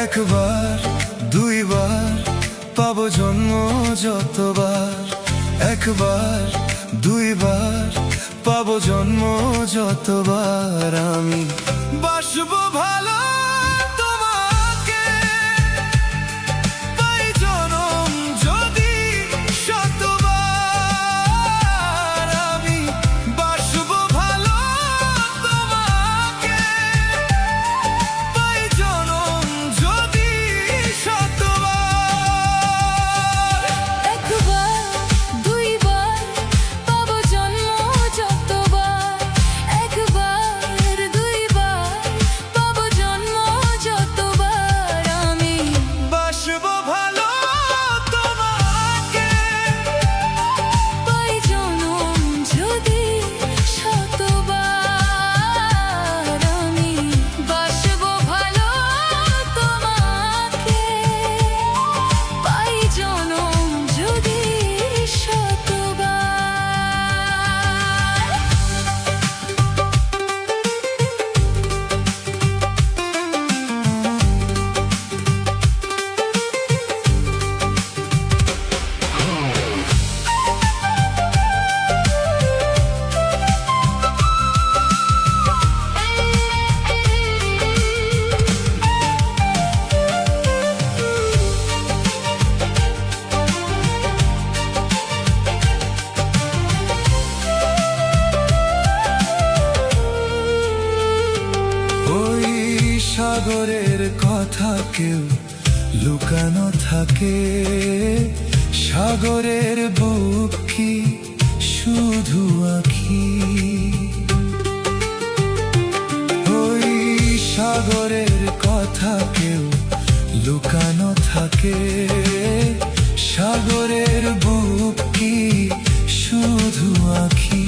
একবার দুইবার পাবো জন্ম যতবার, একবার দুইবার পাবো জন্ম যতবার। আমি বাসবো ভালো তোমাকে, পাই জনম যদি শতবার। আমি বাসবো ভালো তোমাকে, পাই জনম যদি শতবার। একবার দুইবার পাবো জন্ম যতবার, একবার দুইবার পাবো জন্ম যতবার। আমি বাসবো ভালো তোমাকে, পাই জনম যদি শতবার। আমি বাসবো ভালো তোমাকে, পাই জনম যদি শতবার। ওই সাগরের কথা কেউ লুকানো থাকে, সাগরের বুক কি শুধু আঁখি? ওই সাগরের কথা কেউ লুকানো থাকে, সাগরের বুক কি শুধু আঁখি?